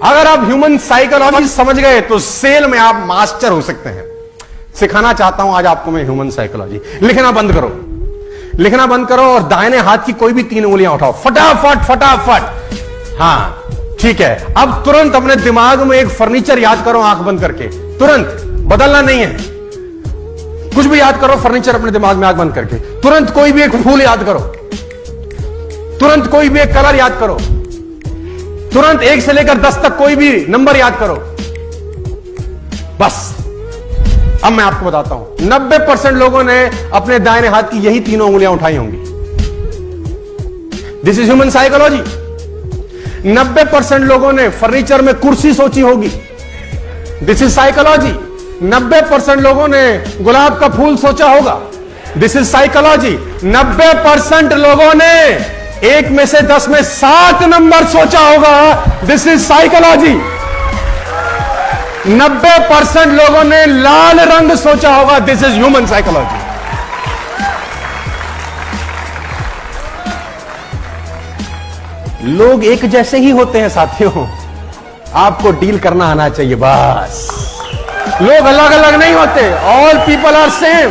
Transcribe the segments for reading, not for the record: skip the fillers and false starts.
अगर आप human psychology समझ गए तो सेल में आप मास्टर हो सकते हैं। सिखाना चाहता हूं आज आपको मैं ह्यूमन साइकोलॉजी। लिखना बंद करो, लिखना बंद करो और दाहिने हाथ की कोई भी 3 उंगलियां उठाओ, फटाफट फटाफट। हां ठीक है, अब तुरंत अपने दिमाग में एक फर्नीचर याद करो आंख बंद करके, तुरंत, बदलना नहीं है, कुछ भी याद करो, फर्नीचर अपने दिमाग में आंख बंद करके, तुरंत कोई भी एक फूल याद करो, तुरंत कोई भी एक कलर याद करो, तुरंत 1 से लेकर 10 तक कोई भी नंबर याद करो। बस अब मैं आपको बताता हूं, 90% लोगों ने अपने दाहिने हाथ की यही 3 उंगलियां उठाई होंगी। This is human psychology. 90% लोगों ने फर्नीचर में कुर्सी सोची होगी। This is psychology. 90% लोगों ने गुलाब का फूल सोचा होगा। This is psychology. 90% लोगों ने 1 में से 10 में 7 नंबर सोचा होगा। This is psychology. 90% लोगों ने लाल रंग सोचा होगा। This is human psychology. लोग एक जैसे ही होते हैं साथियों, आपको डील करना आना चाहिए बस। लोग अलग अलग नहीं होते। All people are same.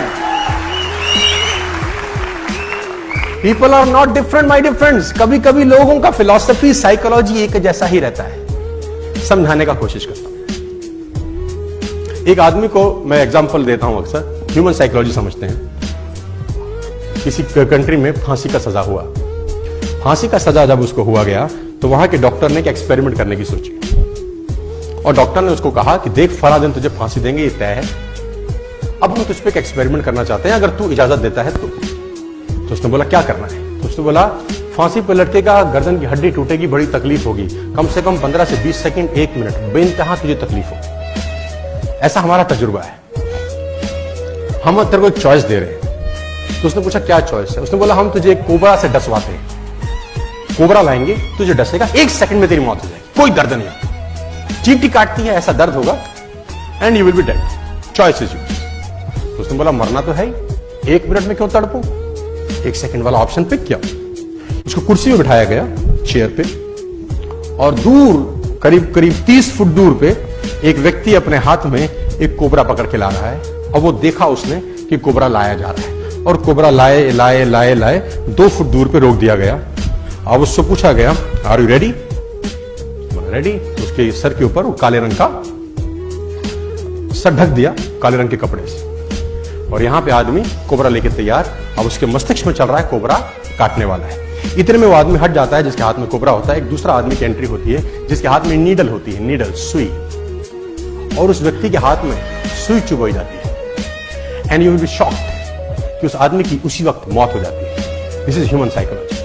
People are not different my dear friends. कभी कभी लोगों का फिलॉसफी, साइकोलॉजी एक जैसा ही रहता है। समझाने का कोशिश करता हूं। एक आदमी को मैं एग्जांपल देता हूं, अक्सर ह्यूमन साइकोलॉजी समझते हैं। किसी कंट्री में फांसी का सजा हुआ। फांसी का सजा जब उसको हुआ गया तो वहां के डॉक्टर ने एक एक्सपेरिमेंट करने की सोची और डॉक्टर ने उसको कहा कि देख फला दिन तुझे फांसी देंगे, ये तय है। अब हम तुझ पे एक एक्सपेरिमेंट करना चाहते हैं, अगर तू इजाजत देता है तो उसने बोला क्या करना है? तो उसने बोला फांसी पर लटकेगा, गर्दन की हड्डी टूटेगी, बड़ी तकलीफ होगी, कम से कम 15 से 20 सेकंड, 1 मिनट, बेइंतहा तुझे तकलीफ होगी। ऐसा हमारा तजुर्बा है। हम तेरे को एक चॉइस दे रहे हैं। तो उसने पूछा क्या चॉइस है? उसने बोला हम तुझे एक कोबरा से डसवाते हैं। कोबरा लाएंगे, तुझे डसेगा, 1 सेकंड में तेरी मौत हो जाएगी, कोई दर्द नहीं, चींटी काटती है ऐसा दर्द होगा and you will be dead, choice is yours. तो उसने बोला मरना तो है ही, 1 मिनट में क्यों तड़पूं? 1 सेकंड वाला ऑप्शन पिक किया। उसको कुर्सी में बिठाया गया, चेयर पे, और दूर करीब करीब 30 फुट दूर पे एक व्यक्ति अपने हाथ में एक कोबरा पकड़ के ला रहा है। और वो देखा उसने कि कोबरा लाया जा रहा है और कोबरा लाए लाए लाए लाए 2 फुट दूर पे रोक दिया गया। अब उससे पूछा गया आर यू रेडी? रेडी। उसके सर के ऊपर वो काले रंग का सर ढक दिया काले रंग के कपड़े से, और यहां पे आदमी कोबरा लेके तैयार। अब उसके मस्तिष्क में चल रहा है कोबरा काटने वाला है। इतने में वो आदमी हट जाता है जिसके हाथ में कोबरा होता है। एक दूसरा आदमी की एंट्री होती है जिसके हाथ में नीडल होती है, नीडल, सुई, और उस व्यक्ति के हाथ में सुई चुभोई जाती है। And you will be shocked कि उस आदमी की उसी वक्त मौत हो जाती है। This is human psychology.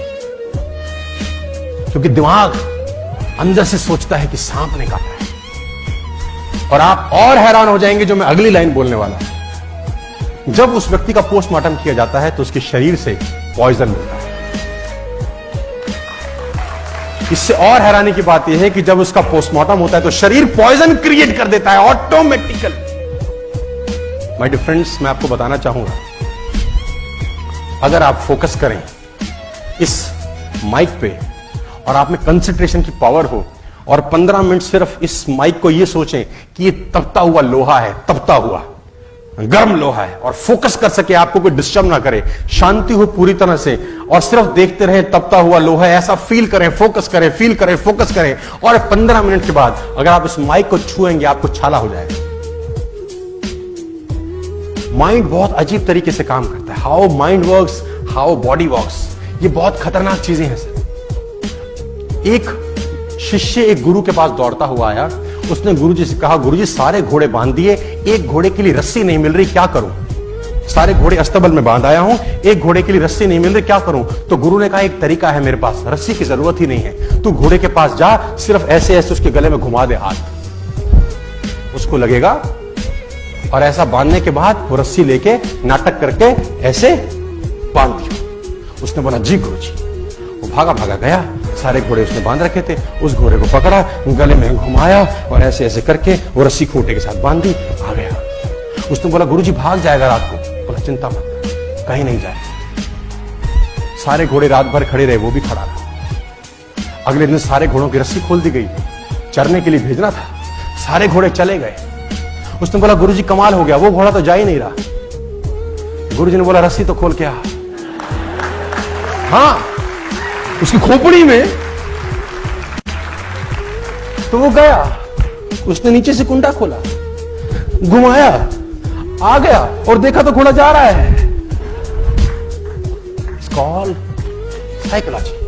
क्योंकि दिमाग अंदर से सोचता है कि सांप ने काटा है। और आप और हैरान हो जाएंगे जो मैं अगली लाइन बोलने वाला हूं। जब उस व्यक्ति का पोस्टमार्टम किया जाता है तो उसके शरीर से पॉइजन मिलता है। इससे और हैरानी की बात यह है कि जब उसका पोस्टमार्टम होता है तो शरीर पॉइजन क्रिएट कर देता है ऑटोमेटिकली। माय डियर फ्रेंड्स, मैं आपको बताना चाहूंगा, अगर आप फोकस करें इस माइक पे और आप में कंसंट्रेशन की पावर हो और 15 मिनट सिर्फ इस माइक को ये सोचें कि ये तपता हुआ लोहा है, तपता हुआ गर्म लोहा है, और फोकस कर सके, आपको कोई डिस्टर्ब ना करे, शांति हो पूरी तरह से, और सिर्फ देखते रहे तपता हुआ लोहा है, ऐसा फील करें, फोकस करें, फील करें, फोकस करें, और 15 मिनट के बाद अगर आप इस माइक को छुएंगे आपको छाला हो जाएगा। माइंड बहुत अजीब तरीके से काम करता है। How mind works, how body works, ये बहुत खतरनाक चीजें हैं सर। एक शिष्य एक गुरु के पास दौड़ता हुआ आया। उसने गुरुजी से कहा गुरुजी सारे घोड़े बांध दिए, एक घोड़े के लिए रस्सी नहीं मिल रही, क्या करूं? सारे घोड़े अस्तबल में बांध आया हूं, एक घोड़े के लिए रस्सी नहीं मिल रही, क्या करूं? तो गुरु ने कहा एक तरीका है मेरे पास, रस्सी की जरूरत ही नहीं है, तू घोड़े के पास जा, सिर्फ ऐसे ऐसे उसके गले में घुमा दे हाथ, उसको लगेगा, और ऐसा बांधने के बाद वो रस्सी लेके नाटक करके ऐसे बांध दिया। उसने बोला जी गुरुजी। वो भागा भागा गया, सारे घोड़े उसने बांध रखे थे, उस घोड़े को पकड़ा, गले में घुमाया और ऐसे ऐसे करके वो रस्सी खूंटे के साथ बांध दी, आ गया। उसने बोला गुरुजी भाग जाएगा रात को। बोला चिंता मत कर, कहीं नहीं जाए। सारे घोड़े रात भर खड़े रहे, वो भी खड़ा रहा। अगले दिन सारे घोड़ों की रस्सी खोल दी गई, चरने के लिए भेजना था। सारे घोड़े चले गए। उसने बोला गुरुजी कमाल हो गया, वो घोड़ा तो जा ही नहीं रहा। गुरुजी ने बोला रस्सी तो खोल के आ। हाँ, उसकी खोपड़ी में। तो वो गया, उसने नीचे से कुंडा खोला, घुमाया, आ गया और देखा तो घोड़ा जा रहा है। It's called psychology.